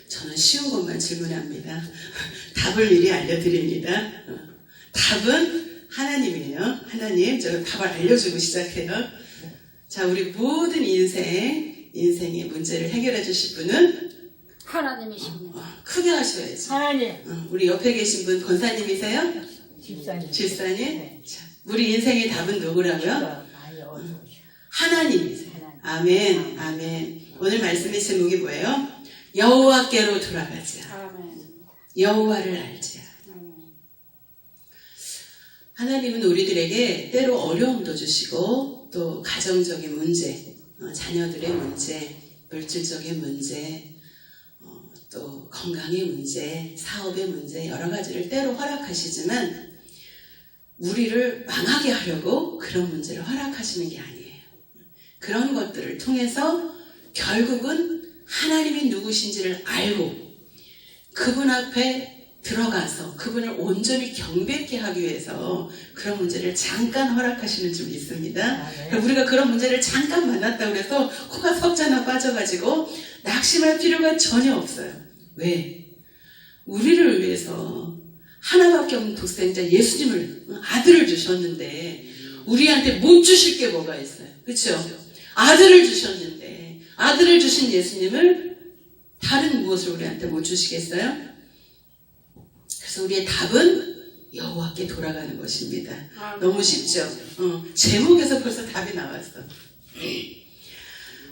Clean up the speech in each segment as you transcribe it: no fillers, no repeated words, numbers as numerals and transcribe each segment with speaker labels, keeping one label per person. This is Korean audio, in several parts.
Speaker 1: 저는 쉬운 것만 질문합니다. 답을 미리 알려드립니다. 답은 하나님이에요. 하나님, 제가 답을 알려주고 시작해요. 자, 우리 모든 인생의 문제를 해결해 주실 분은
Speaker 2: 하나님이십니다.
Speaker 1: 크게 하셔야지.
Speaker 2: 하나님.
Speaker 1: 우리 옆에 계신 분 권사님이세요?
Speaker 2: 집사님.
Speaker 1: 집사님?
Speaker 2: 네.
Speaker 1: 자, 우리 인생의 답은 누구라고요?
Speaker 2: 많이 어두우셔.
Speaker 1: 하나님이세요. 아멘, 아멘. 오늘 말씀의 제목이 뭐예요? 여호와께로 돌아가자.
Speaker 2: 아멘.
Speaker 1: 여호와를 알자.
Speaker 2: 아멘.
Speaker 1: 하나님은 우리들에게 때로 어려움도 주시고 또 가정적인 문제, 자녀들의 문제, 물질적인 문제, 또 건강의 문제, 사업의 문제 여러 가지를 때로 허락하시지만 우리를 망하게 하려고 그런 문제를 허락하시는 게 아니에요. 그런 것들을 통해서 결국은 하나님이 누구신지를 알고 그분 앞에 들어가서 그분을 온전히 경배케 하기 위해서 그런 문제를 잠깐 허락하시는 줄 믿습니다. 우리가 그런 문제를 잠깐 만났다고 해서 코가 석자나 빠져가지고 낙심할 필요가 전혀 없어요. 왜? 우리를 위해서 하나밖에 없는 독생자 예수님을 아들을 주셨는데 우리한테 못 주실 게 뭐가 있어요? 그렇죠? 아들을 주셨는데 아들을 주신 예수님을 다른 무엇을 우리한테 못 주시겠어요? 그래서 우리의 답은 여호와께 돌아가는 것입니다. 너무 쉽죠? 제목에서 벌써 답이 나왔어.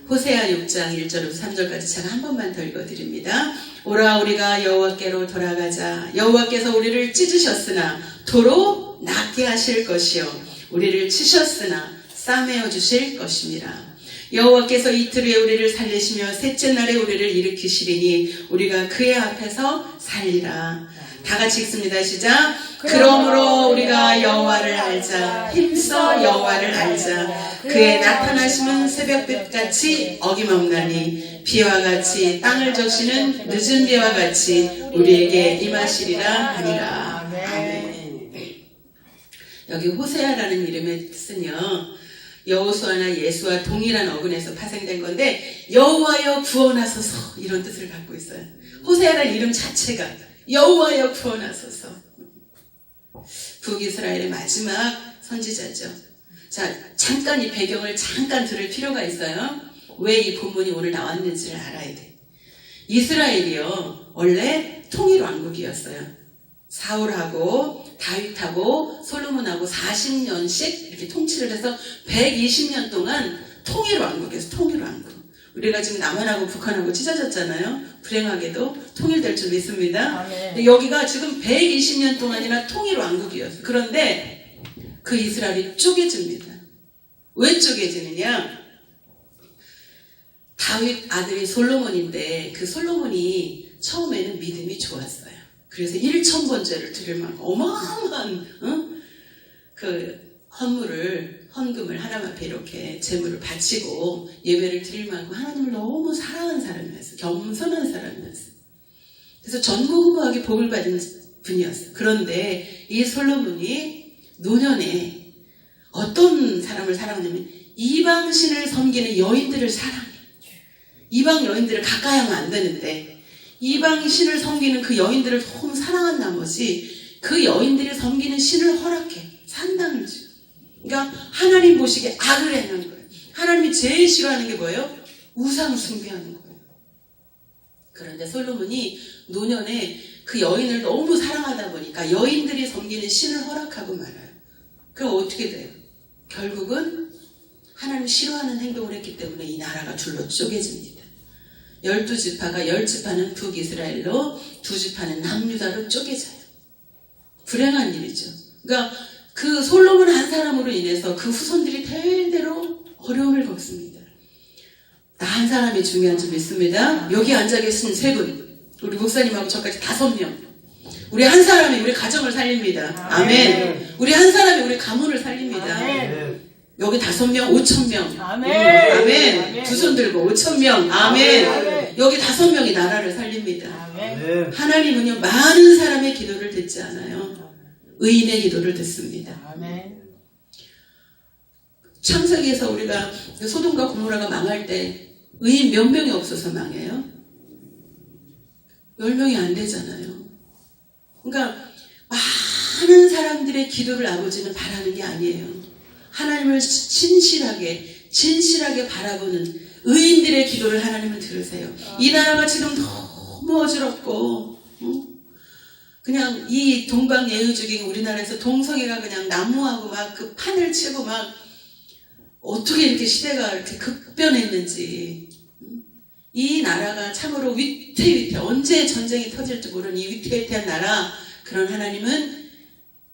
Speaker 1: 호세아 6장 1절부터 3절까지 제가 한 번만 더 읽어드립니다. 오라 우리가 여호와께로 돌아가자. 여호와께서 우리를 찢으셨으나 도로 낫게 하실 것이요 우리를 치셨으나 싸매어 주실 것입니다. 여호와께서 이틀 후에 우리를 살리시며 셋째 날에 우리를 일으키시리니 우리가 그의 앞에서 살리라. 다 같이 읽습니다. 시작. 그러므로 우리가 여호와를 알자. 힘써 여호와를 알자. 그의 나타나심은 새벽빛같이 어김없나니 비와 같이 땅을 적시는 늦은 비와 같이 우리에게 임하시리라 하니라. 아멘. 여기 호세아라는 이름의 뜻은요, 여호수아나 예수와 동일한 어근에서 파생된 건데 여호와여 구원하소서 이런 뜻을 갖고 있어요. 호세아라는 이름 자체가 여호와여 구원하소서. 북이스라엘의 마지막 선지자죠. 자, 잠깐 이 배경을 잠깐 들을 필요가 있어요. 왜 이 본문이 오늘 나왔는지를 알아야 돼. 이스라엘이요 원래 통일왕국이었어요. 사울하고 다윗하고 솔로몬하고 40년씩 이렇게 통치를 해서 120년 동안 통일왕국이었어요. 통일왕국. 우리가 지금 남한하고 북한하고 찢어졌잖아요. 불행하게도 통일될 줄 믿습니다. 근데 여기가 지금 120년 동안이나 통일왕국이었어요. 그런데 그 이스라엘이 쪼개집니다. 왜 쪼개지느냐? 다윗 아들이 솔로몬인데 그 솔로몬이 처음에는 믿음이 좋았어요. 그래서 1,000번 죄를 드릴 만큼 어마어마한 그 헌금을 하나님 앞에 이렇게 제물을 바치고 예배를 드릴 만큼 하나님을 너무 사랑하는 사람이었어요. 겸손한 사람이었어요. 그래서 전무후무하게 복을 받은 분이었어요. 그런데 이 솔로몬이 노년에 어떤 사람을 사랑하냐면 이방신을 섬기는 여인들을 사랑해. 이방 여인들을 가까이 하면 안 되는데 이방 신을 섬기는 그 여인들을 너무 사랑한 나머지 그 여인들이 섬기는 신을 허락해. 산당을 줘. 그러니까 하나님 보시기에 악을 행하는 거예요. 하나님이 제일 싫어하는 게 뭐예요? 우상을 숭배하는 거예요. 그런데 솔로몬이 노년에 그 여인을 너무 사랑하다 보니까 여인들이 섬기는 신을 허락하고 말아요. 그럼 어떻게 돼요? 결국은 하나님 싫어하는 행동을 했기 때문에 이 나라가 둘로 쪼개집니다. 12지파가 10지파는 북이스라엘로 2지파는 남유다로 쪼개져요. 불행한 일이죠. 그러니까 그 솔로몬 한 사람으로 인해서 그 후손들이 대대로 어려움을 겪습니다. 나 한 사람이 중요한 줄 믿습니다. 여기 앉아 계신 세 분, 우리 목사님하고 저까지 5명. 우리 한 사람이 우리 가정을 살립니다. 아멘. 우리 한 사람이 우리 가문을 살립니다. 아멘. 여기 5명, 5,000명. 아멘. 아멘. 두 손 들고 5,000명. 아멘. 여기 5명이 나라를 살립니다. 아멘. 하나님은요, 많은 사람의 기도를 듣지 않아요. 의인의 기도를 듣습니다. 아멘. 창세기에서 우리가 소돔과 고모라가 망할 때 의인 몇 명이 없어서 망해요? 10명이 안 되잖아요. 그러니까 많은 사람들의 기도를 아버지는 바라는 게 아니에요. 하나님을 진실하게 바라보는 의인들의 기도를 하나님은 들으세요. 이 나라가 지금 너무 어지럽고 그냥 이 동방예의적인 우리나라에서 동성애가 그냥 난무하고 막 그 판을 치고 막 어떻게 이렇게 시대가 이렇게 급변했는지, 이 나라가 참으로 위태위태, 언제 전쟁이 터질지 모르는 이 위태위태한 나라, 그런 하나님은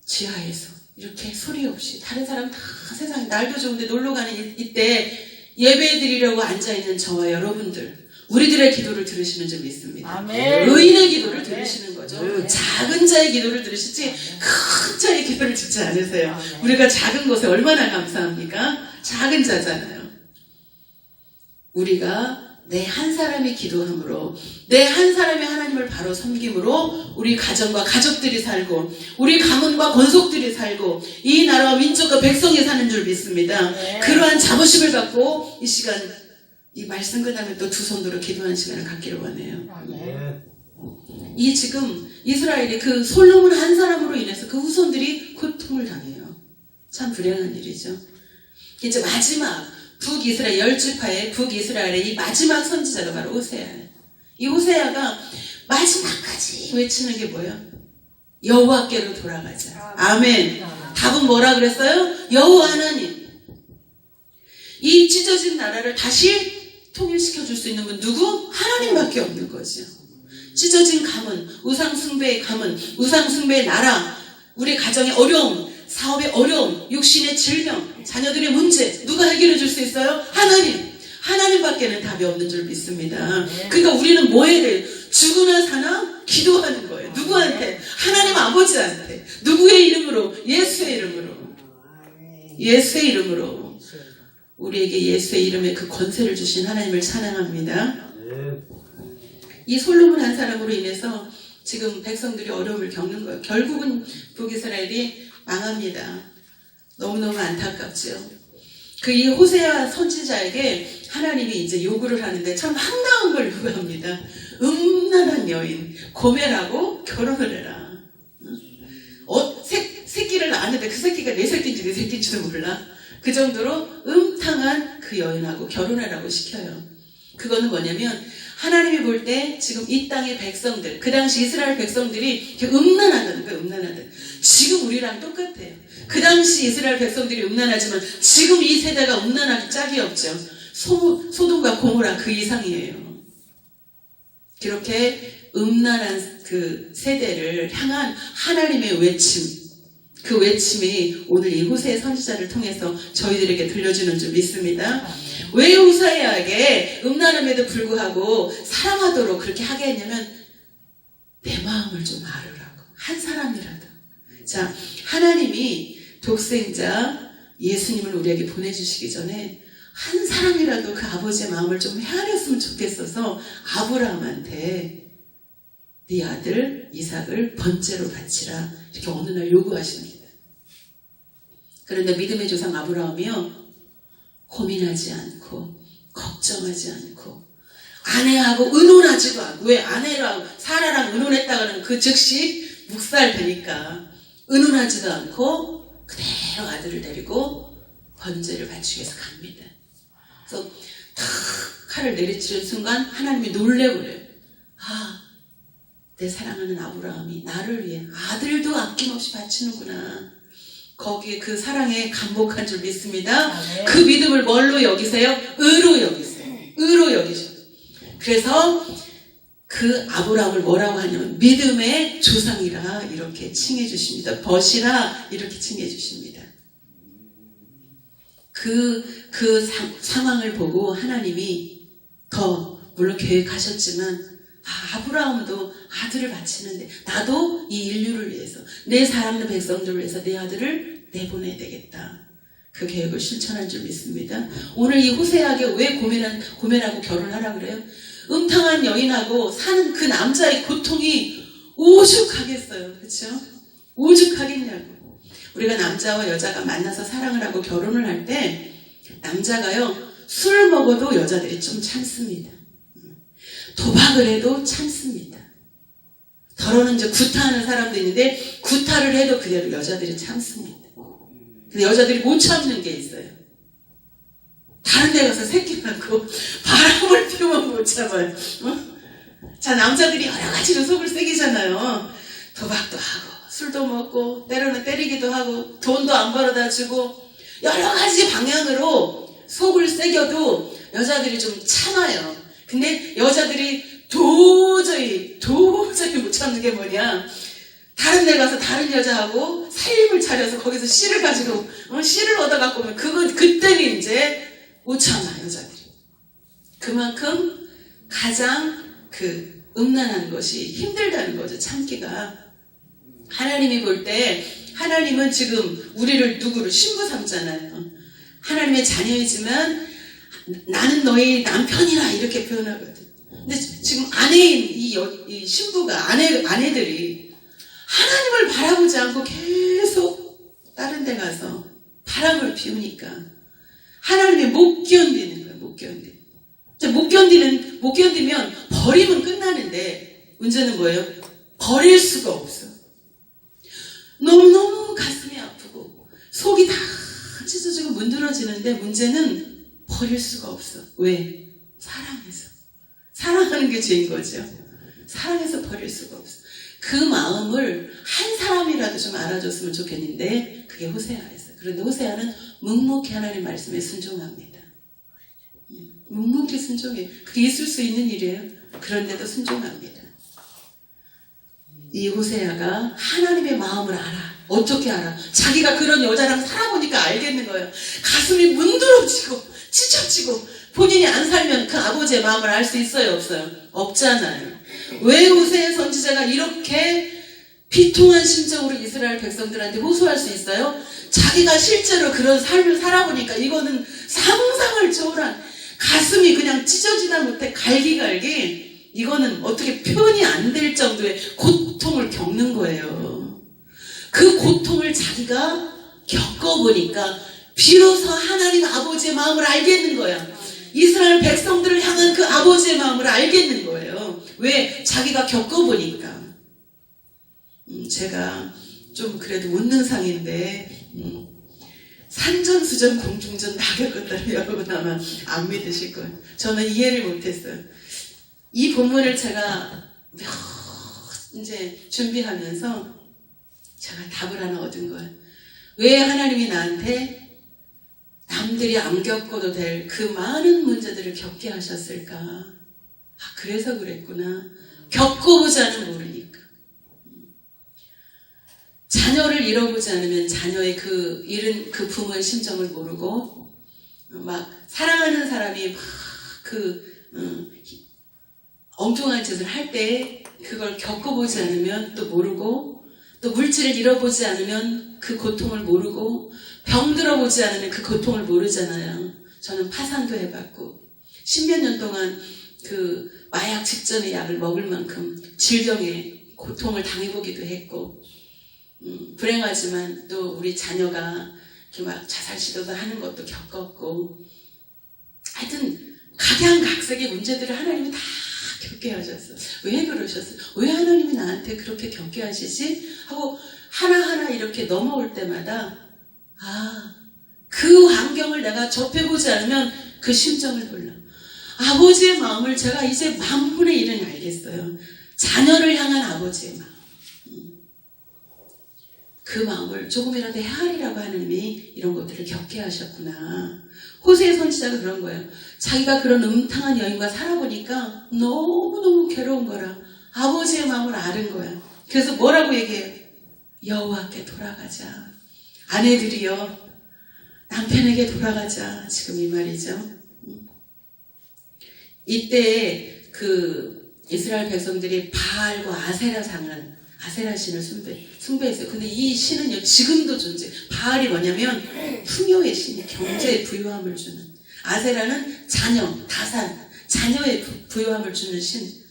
Speaker 1: 지하에서 이렇게 소리 없이 다른 사람 다 세상에 날도 좋은데 놀러가는 이때 예배 드리려고 앉아있는 저와 여러분들, 우리들의 기도를 들으시는 줄 믿습니다.
Speaker 2: 아멘.
Speaker 1: 의인의 기도를 들으시는 거죠.
Speaker 2: 아멘.
Speaker 1: 작은 자의 기도를 들으시지 큰 자의 기도를 듣지 않으세요.
Speaker 2: 아멘.
Speaker 1: 우리가 작은 것에 얼마나 감사합니까? 작은 자잖아요. 우리가 내 한 사람이 기도함으로, 내 한 사람이 하나님을 바로 섬김으로 우리 가정과 가족들이 살고, 우리 가문과 권속들이 살고, 이 나라와 민족과 백성이 사는 줄 믿습니다.
Speaker 2: 네.
Speaker 1: 그러한 자부심을 갖고 이 시간, 이 말씀 끝나면 또 두 손으로 기도하는 시간을 갖기를 원해요. 이 지금 이스라엘이 그 솔로몬 한 사람으로 인해서 그 후손들이 고통을 당해요. 참 불행한 일이죠. 이제 마지막 북이스라엘 10지파의 북이스라엘의 이 마지막 선지자가 바로 호세아예요. 이 호세아가 마지막까지 외치는 게 뭐예요? 여호와께로 돌아가자. 아멘. 답은 뭐라 그랬어요? 여호와 하나님. 이 찢어진 나라를 다시 통일시켜 줄 수 있는 분 누구? 하나님밖에 없는 거죠. 찢어진 가문, 우상숭배의 가문, 우상숭배의 나라, 우리 가정의 어려움, 사업의 어려움, 육신의 질병, 자녀들의 문제, 누가 해결해 줄 수 있어요? 하나님. 하나님밖에는 답이 없는 줄 믿습니다. 그러니까 우리는 뭐 해야 돼요? 죽으나 사나 기도하는 거예요. 누구한테? 하나님 아버지한테. 누구의 이름으로? 예수의 이름으로. 예수의 이름으로. 우리에게 예수의 이름에 그 권세를 주신 하나님을 찬양합니다. 이 솔로몬 한 사람으로 인해서 지금 백성들이 어려움을 겪는 거예요. 결국은 북이스라엘이 망합니다. 너무너무 안타깝죠. 그 이 호세아 선지자에게 하나님이 이제 요구를 하는데 참 황당한 걸 요구합니다. 음란한 여인 고멜하고 결혼을 해라. 새끼를 낳았는데 그 새끼가 내 새끼인지 내 새끼인지도 몰라. 그 정도로 음탕한 그 여인하고 결혼하라고 시켜요. 그거는 뭐냐면 하나님이 볼 때 지금 이 땅의 백성들, 그 당시 이스라엘 백성들이 음란하다는 거예요. 음란하다. 지금 우리랑 똑같아요. 그 당시 이스라엘 백성들이 음란하지만 지금 이 세대가 음란하기 짝이 없죠. 소돔과 고모라 그 이상이에요. 이렇게 음란한 그 세대를 향한 하나님의 외침, 그 외침이 오늘 이 호세의 선지자를 통해서 저희들에게 들려주는 줄 믿습니다. 왜 호세아에게 음란함에도 불구하고 사랑하도록 그렇게 하게 했냐면 내 마음을 좀 알으라고. 한 사람이라도. 자, 하나님이 독생자 예수님을 우리에게 보내주시기 전에 한 사람이라도 그 아버지의 마음을 좀 헤아렸으면 좋겠어서 아브라함한테 네 아들 이삭을 번제로 바치라 이렇게 어느 날 요구하십니다. 그런데 믿음의 조상 아브라함이요 고민하지 않고 걱정하지 않고 아내하고 의논하지도 않고, 왜 아내랑 사라랑 의논했다가는 그 즉시 묵살되니까 의논하지도 않고 그대로 아들을 데리고 번제를 바치기 위해서 갑니다. 그래서 탁 칼을 내리치는 순간 하나님이 놀래고 그래요. 아, 내 사랑하는 아브라함이 나를 위해 아들도 아낌없이 바치는구나. 거기에 그 사랑에 감복한 줄 믿습니다. 그 믿음을 뭘로 여기세요? 의로 여기세요. 의로 여기셔. 그래서 그 아브라함을 뭐라고 하냐면 믿음의 조상이라 이렇게 칭해 주십니다. 벗이라 이렇게 칭해 주십니다. 그 상황을 보고 하나님이 더 물론 계획하셨지만 아브라함도 아들을 바치는데 나도 이 인류를 위해서 내 사랑하는 백성들을 위해서 내 아들을 내보내야 되겠다. 그 계획을 실천한 줄 믿습니다. 오늘 이 호세아에게 왜 고멜하고 결혼하라 그래요? 음탕한 여인하고 사는 그 남자의 고통이 오죽하겠어요. 그렇죠? 오죽하겠냐고. 우리가 남자와 여자가 만나서 사랑을 하고 결혼을 할 때 남자가요 술 먹어도 여자들이 좀 참습니다. 도박을 해도 참습니다. 더러는 이제 구타하는 사람도 있는데 구타를 해도 그대로 여자들이 참습니다. 근데 여자들이 못 참는 게 있어요. 다른 데 가서 새끼 낳고 바람을 피우면 못 참아요. 자, 남자들이 여러 가지로 속을 새기잖아요. 도박도 하고 술도 먹고 때로는 때리기도 하고 돈도 안 벌어다 주고 여러 가지 방향으로 속을 새겨도 여자들이 좀 참아요. 근데 여자들이 도저히 못 참는 게 뭐냐, 다른 데 가서 다른 여자하고 살림을 차려서 거기서 씨를 가지고 씨를 얻어갖고 오면 그때는 이제 못 참아, 여자들이. 그만큼 가장 음란한 것이 힘들다는 거죠, 참기가. 하나님이 볼 때, 하나님은 지금 우리를 누구를 신부 삼잖아요. 하나님의 자녀이지만 나는 너희 남편이라 이렇게 표현하거든. 근데 지금 아내인 이 신부가, 아내들이 하나님을 바라보지 않고 계속 다른 데 가서 바람을 피우니까 하나님이 못 견디는 거예요, 못 견디는. 못 견디면 버리면 끝나는데 문제는 뭐예요? 버릴 수가 없어. 너무너무 가슴이 아프고 속이 다 찢어지고 문드러지는데 문제는 버릴 수가 없어. 왜? 사랑해서. 사랑하는 게 죄인 거죠. 사랑해서 버릴 수가 없어. 그 마음을 한 사람이라도 좀 알아줬으면 좋겠는데 그게 호세아였어요. 그런데 호세아는 묵묵히 하나님 말씀에 순종합니다. 묵묵히 순종해요. 그게 있을 수 있는 일이에요. 그런데도 순종합니다. 이 호세아가 하나님의 마음을 알아. 어떻게 알아? 자기가 그런 여자랑 살아보니까 알겠는 거예요. 가슴이 문드러지고 찢어지고 본인이 안 살면 그 아버지의 마음을 알 수 있어요, 없어요? 없잖아요. 왜 호세아 선지자가 이렇게 비통한 심정으로 이스라엘 백성들한테 호소할 수 있어요? 자기가 실제로 그런 삶을 살아보니까 이거는 상상을 초월한, 가슴이 그냥 찢어지다 못해 갈기갈기, 이거는 어떻게 표현이 안 될 정도의 고통을 겪는 거예요. 그 고통을 자기가 겪어보니까 비로소 하나님 아버지의 마음을 알겠는 거야. 이스라엘 백성들을 향한 그 아버지의 마음을 알겠는 거예요. 왜? 자기가 겪어보니까. 제가 좀 그래도 웃는 상인데 산전수전 공중전 다 겪었다는 여러분 아마 안 믿으실 거예요. 저는 이해를 못했어요. 이 본문을 제가 이제 준비하면서 제가 답을 하나 얻은 거예요. 왜 하나님이 나한테 남들이 안 겪어도 될 그 많은 문제들을 겪게 하셨을까? 그래서 그랬구나. 겪어보지 않으면 모르니까. 자녀를 잃어보지 않으면 자녀의 잃은 그 부모의 심정을 모르고, 막 사랑하는 사람이 엉뚱한 짓을 할 때 그걸 겪어보지 않으면 또 모르고, 또 물질을 잃어보지 않으면 그 고통을 모르고, 병들어보지 않으면 그 고통을 모르잖아요. 저는 파산도 해봤고 10몇 년 동안 그 마약 직전의 약을 먹을 만큼 질병의 고통을 당해보기도 했고, 불행하지만 또 우리 자녀가 이렇게 막 자살 시도도 하는 것도 겪었고, 하여튼 각양각색의 문제들을 하나님이 다 겪게 하셨어요. 왜 그러셨어요? 왜 하나님이 나한테 그렇게 겪게 하시지? 하고 하나하나 이렇게 넘어올 때마다 그 환경을 내가 접해보지 않으면 그 심정을 몰라. 아버지의 마음을 제가 이제 만분의 1은 알겠어요. 자녀를 향한 아버지의 마음. 그 마음을 조금이라도 헤아리라고 하나님이 이런 것들을 겪게 하셨구나. 호세아 선지자가 그런 거예요. 자기가 그런 음탕한 여인과 살아보니까 너무너무 괴로운 거라 아버지의 마음을 아는 거야. 그래서 뭐라고 얘기해요? 여호와께 돌아가자. 아내들이요, 남편에게 돌아가자. 지금 이 말이죠. 이때 이스라엘 백성들이 바알과 아세라 신을 숭배했어요. 근데 이 신은요, 지금도 존재해요. 바알이 뭐냐면 풍요의 신이, 경제의 부유함을 주는. 아세라는 자녀의 부유함을 주는 신.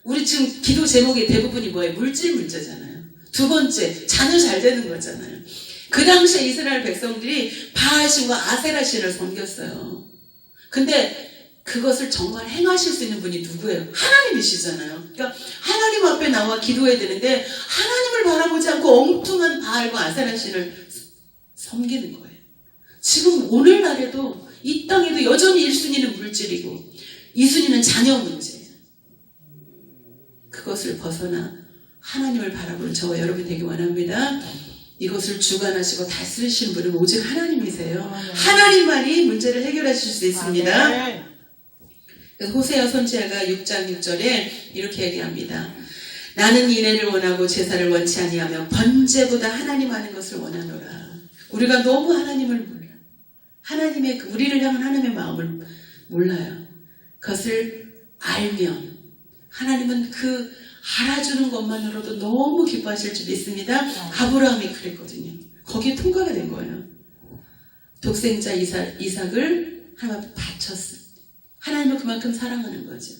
Speaker 1: 우리 지금 기도 제목의 대부분이 뭐예요? 물질 문제잖아요. 두 번째, 자녀 잘 되는 거잖아요. 그 당시에 이스라엘 백성들이 바알 신과 아세라 신을 섬겼어요. 근데 그것을 정말 행하실 수 있는 분이 누구예요? 하나님이시잖아요. 그러니까 하나님 하나님 앞에 나와 기도해야 되는데 하나님을 바라보지 않고 엉뚱한 바알과 아세라 신을 섬기는 거예요. 지금 오늘날에도 이 땅에도 여전히 1순위는 물질이고 2순위는 자녀 문제. 그것을 벗어나 하나님을 바라보는 저와 여러분 되기 원합니다. 이것을 주관하시고 다스리시는 분은 오직 하나님이세요. 하나님만이 문제를 해결해 주실 수 있습니다. 그래서 호세아 선지자가 6장 6절에 이렇게 얘기합니다. 나는 인애를 원하고 제사를 원치 아니하며 번제보다 하나님 아는 것을 원하노라. 우리가 너무 하나님을 몰라. 하나님의 우리를 향한 하나님의 마음을 몰라요. 그것을 알면 하나님은 그 알아주는 것만으로도 너무 기뻐하실 줄 믿습니다. 아브라함이 그랬거든요. 거기에 통과가 된 거예요. 독생자 이삭을 하나님 앞에 바쳤어요. 하나님을 그만큼 사랑하는 거죠.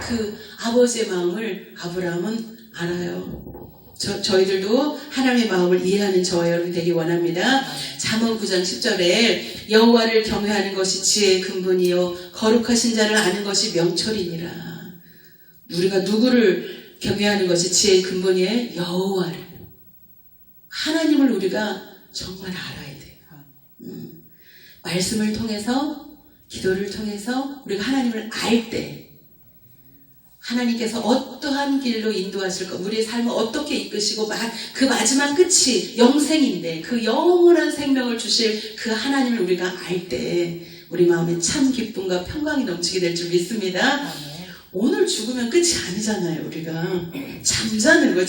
Speaker 1: 그 아버지의 마음을 아브라함은 알아요. 저희들도 하나님의 마음을 이해하는 저와 여러분 되기 원합니다. 잠언 9장 10절에 여호와를 경외하는 것이 지혜의 근본이요 거룩하신 자를 아는 것이 명철이니라. 우리가 누구를 경외하는 것이 지혜의 근본이에요? 여호와를. 하나님을 우리가 정말 알아야 돼요. 말씀을 통해서 기도를 통해서 우리가 하나님을 알 때 하나님께서 어떠한 길로 인도하실 것, 우리의 삶을 어떻게 이끄시고 그 마지막 끝이 영생인데 그 영원한 생명을 주실 그 하나님을 우리가 알 때 우리 마음에 참 기쁨과 평강이 넘치게 될 줄 믿습니다. 오늘 죽으면 끝이 아니잖아요. 우리가 잠자는 거예요.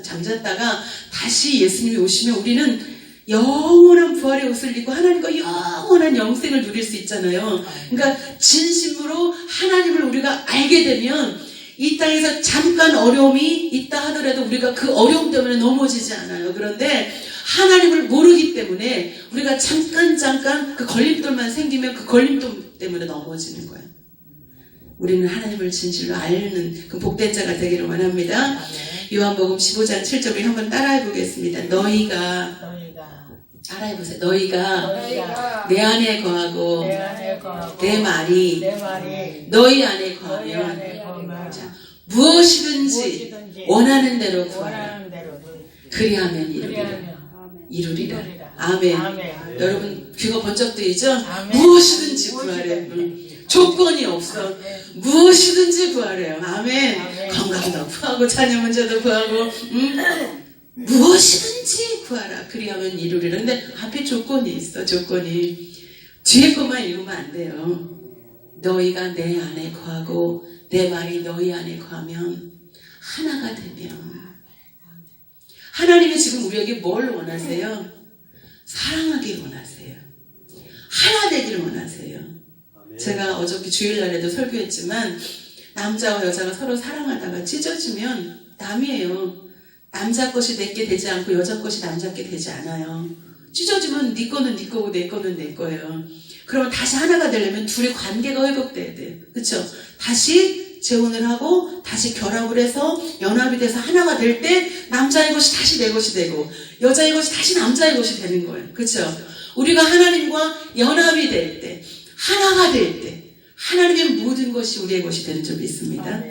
Speaker 1: 잠잤다가 다시 예수님이 오시면 우리는 영원한 부활의 옷을 입고 하나님과 영원한 영생을 누릴 수 있잖아요. 그러니까 진심으로 하나님을 우리가 알게 되면 이 땅에서 잠깐 어려움이 있다 하더라도 우리가 그 어려움 때문에 넘어지지 않아요. 그런데 하나님을 모르기 때문에 우리가 잠깐 그 걸림돌만 생기면 그 걸림돌 때문에 넘어지는 거예요. 우리는 하나님을 진실로 아는 그 복된 자가 되기를 원합니다. 요한복음 15장 7절을 한번 따라해 보겠습니다. 너희가 따라해보세요. 너희가 내 안에 거하고 내 말이 너희 안에 거하면 무엇이든지 원하는 대로 구하라. 그리하면 이루리라. 아멘. 여러분 귀가 번쩍 뜨이죠? 무엇이든지 구하래. 조건이 없어. 무엇이든지 구하래요. 아멘. 건강도 구하고 자녀 문제도 구하고 무엇이든지 구하라. 그리하면 이루리라. 근데 앞에 조건이 있어. 조건이. 뒤에 것만 읽으면 안 돼요. 너희가 내 안에 거하고 내 말이 너희 안에 거하면 하나가 되면. 하나님이 지금 우리에게 뭘 원하세요? 사랑하길 원하세요. 하나 되기를 원하세요. 제가 어저께 주일날에도 설교했지만 남자와 여자가 서로 사랑하다가 찢어지면 남이에요. 남자 것이 내게 되지 않고 여자 것이 남자께 되지 않아요. 찢어지면 네 거는 네 거고 내 거는 내 거예요. 그러면 다시 하나가 되려면 둘의 관계가 회복돼야 돼요. 그렇죠? 다시 재혼을 하고 다시 결합을 해서 연합이 돼서 하나가 될 때 남자의 것이 다시 내 것이 되고 여자의 것이 다시 남자의 것이 되는 거예요. 그렇죠? 우리가 하나님과 연합이 될 때 하나가 될 때 하나님의 모든 것이 우리의 것이 되는 줄 믿습니다.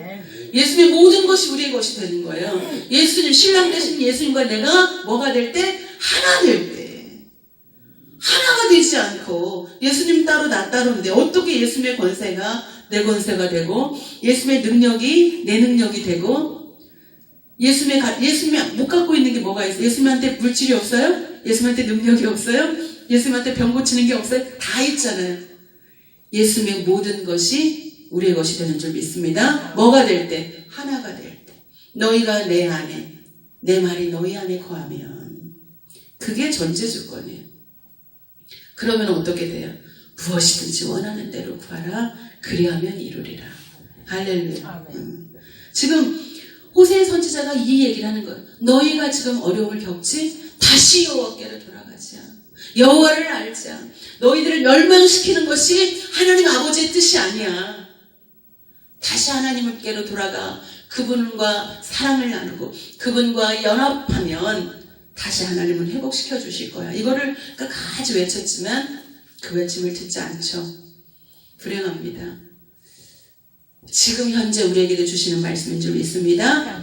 Speaker 1: 예수님의 모든 것이 우리의 것이 되는 거예요. 예수님, 신랑 되신 예수님과 내가 뭐가 될 때? 하나 될 때. 하나가 되지 않고 예수님 따로 나 따로인데 어떻게 예수님의 권세가 내 권세가 되고 예수님의 능력이 내 능력이 되고 예수님이 못 갖고 있는 게 뭐가 있어요? 예수님한테 물질이 없어요? 예수님한테 능력이 없어요? 예수님한테 병 고치는 게 없어요? 다 있잖아요. 예수님의 모든 것이 우리의 것이 되는 줄 믿습니다. 뭐가 될 때? 하나가 될 때. 너희가 내 안에, 내 말이 너희 안에 거하면 그게 전제 조건이에요. 그러면 어떻게 돼요? 무엇이든지 원하는 대로 구하라. 그리하면 이루리라. 할렐루야. 지금 호세의 선지자가 이 얘기를 하는 거예요. 너희가 지금 어려움을 겪지? 다시 여호와께로 돌아가자. 여호와를 알자. 너희들을 멸망시키는 것이 하나님 아버지의 뜻이 아니야. 다시 하나님께로 돌아가 그분과 사랑을 나누고 그분과 연합하면 다시 하나님은 회복시켜 주실 거야. 이거를 끝까지 외쳤지만 그 외침을 듣지 않죠. 불행합니다. 지금 현재 우리에게도 주시는 말씀인 줄 믿습니다.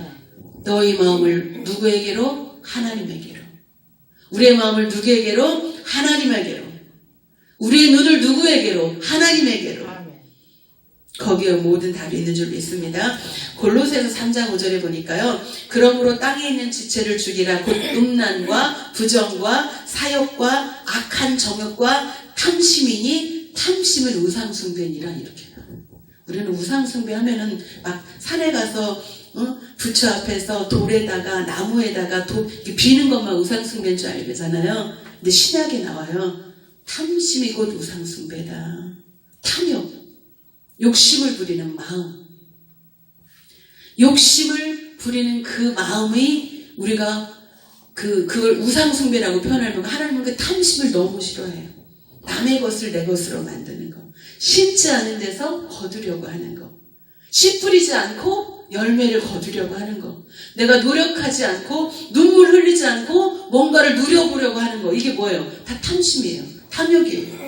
Speaker 1: 너희 마음을 누구에게로? 하나님에게로. 우리의 마음을 누구에게로? 하나님에게로. 우리의 눈을 누구에게로? 하나님에게로. 거기에 모든 답이 있는 줄 믿습니다. 골로새서 3장 5절에 보니까요. 그러므로 땅에 있는 지체를 죽이라. 곧 음란과 부정과 사욕과 악한 정욕과 탐심이니 탐심은 우상숭배니라. 이렇게. 우리는 우상숭배 하면은 막 산에 가서 부처 앞에서 돌에다가 나무에다가 비는 것만 우상숭배인 줄 알잖아요. 근데 신약에 나와요. 탐심이 곧 우상숭배다. 탐욕. 욕심을 부리는 마음. 욕심을 부리는 그 마음이 우리가 그걸 우상숭배라고 표현하면 하나님은 그 탐심을 너무 싫어해요. 남의 것을 내 것으로 만드는 거. 심지 않은 데서 거두려고 하는 거. 씨 뿌리지 않고 열매를 거두려고 하는 거. 내가 노력하지 않고 눈물 흘리지 않고 뭔가를 누려보려고 하는 거. 이게 뭐예요? 다 탐심이에요. 탐욕이에요.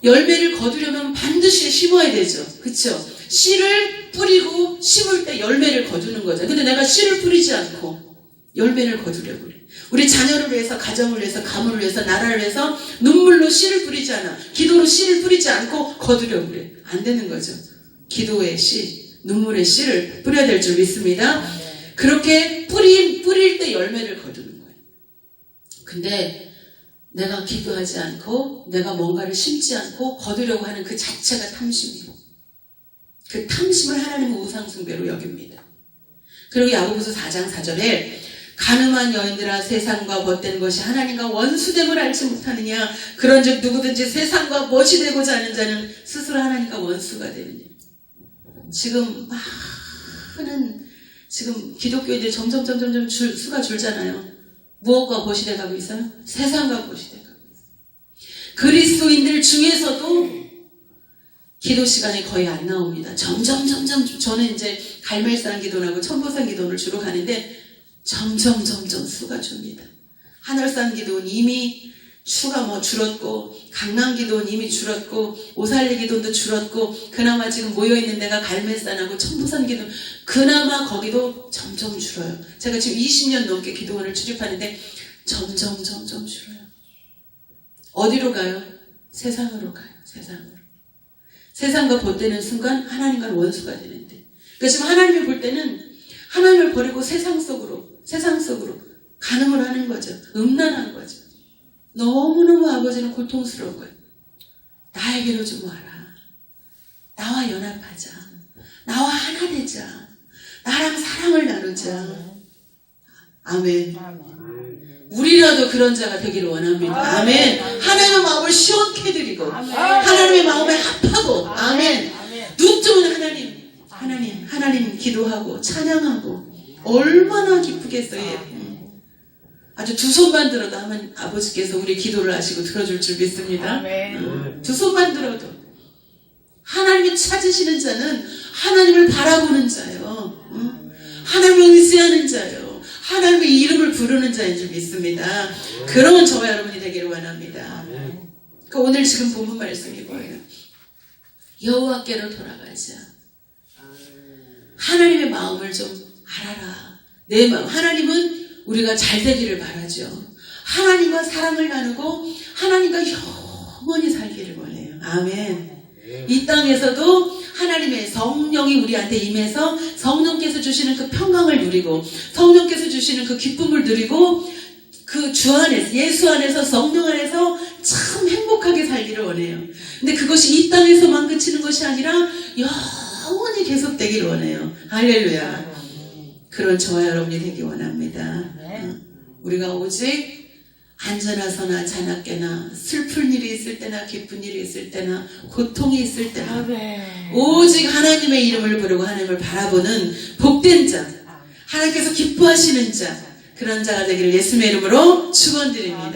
Speaker 1: 열매를 거두려면 반드시 심어야 되죠. 그쵸? 씨를 뿌리고 심을 때 열매를 거두는 거죠. 근데 내가 씨를 뿌리지 않고 열매를 거두려고 그래. 우리 자녀를 위해서, 가정을 위해서, 가문을 위해서, 나라를 위해서 눈물로 씨를 뿌리지 않아. 기도로 씨를 뿌리지 않고 거두려고 그래. 안 되는 거죠. 기도의 씨, 눈물의 씨를 뿌려야 될 줄 믿습니다. 그렇게 뿌릴 때 열매를 거두는 거예요. 근데 내가 기도하지 않고 내가 뭔가를 심지 않고 거두려고 하는 그 자체가 탐심이에요. 그 탐심을 하나님은 우상숭배로 여깁니다. 그리고 야고보서 4장 4절에 가늠한 여인들아 세상과 벗되는 것이 하나님과 원수됨을 알지 못하느냐. 그런즉 누구든지 세상과 못이 되고자 하는 자는 스스로 하나님과 원수가 되느냐. 지금 많은 기독교인들이 점점 수가 줄잖아요. 무엇과 못이 돼가고 있어요? 세상과 못이 돼가고 있어요. 그리스도인들 중에서도 기도 시간이 거의 안 나옵니다. 점점 저는 이제 갈멜산 기도하고 천보산 기도를 주로 가는데 점점 수가 줍니다. 하늘산 기도는 이미 수가 줄었고, 강남 기도는 이미 줄었고, 오살리 기도도 줄었고, 그나마 지금 모여있는 데가 갈멜산하고 천보산 기도, 그나마 거기도 점점 줄어요. 제가 지금 20년 넘게 기도원을 출입하는데 점점 줄어요. 어디로 가요? 세상으로 가요. 세상과 벗되는 순간 하나님과 원수가 되는데. 그러니까 지금 하나님이 볼 때는 하나님을 버리고 세상 속으로 간음을 하는 거죠. 음란한 거죠. 너무너무 아버지는 고통스러운 거예요. 나에게로 좀 와라. 나와 연합하자. 나와 하나 되자. 나랑 사랑을 나누자. 아멘. 우리라도 그런 자가 되기를 원합니다. 아멘. 하나님의 마음을 시원케 드리고 하나님의 마음에 합하고 아멘. 눈 뜨는 하나님 기도하고 찬양하고 얼마나 기쁘겠어요. 아주 두 손만 들어도 하면 아버지께서 우리 기도를 하시고 들어줄 줄 믿습니다. 두 손만 들어도 하나님이 찾으시는 자는 하나님을 바라보는 자요. 하나님을 의지하는 자요. 하나님의 이름을 부르는 자인 줄 믿습니다. 그런 저와 여러분이 되기를 원합니다. 그러니까 오늘 지금 본문 말씀이 뭐예요? 여호와께로 돌아가자. 하나님의 마음을 좀 알아라. 내 마음. 하나님은 우리가 잘 되기를 바라죠. 하나님과 사랑을 나누고 하나님과 영원히 살기를 원해요. 아멘. 이 땅에서도 하나님의 성령이 우리한테 임해서 성령께서 주시는 그 평강을 누리고 성령께서 주시는 그 기쁨을 누리고 그 주 안에서 예수 안에서 성령 안에서 참 행복하게 살기를 원해요. 근데 그것이 이 땅에서만 그치는 것이 아니라 영원히 계속되기를 원해요. 할렐루야. 그런 저와 여러분이 되기 원합니다. 우리가 오직 안전하서나 자나깨나 슬픈 일이 있을 때나 기쁜 일이 있을 때나 고통이 있을 때나 오직 하나님의 이름을 부르고 하나님을 바라보는 복된 자, 하나님께서 기뻐하시는 자, 그런 자가 되기를 예수님의 이름으로 축원드립니다.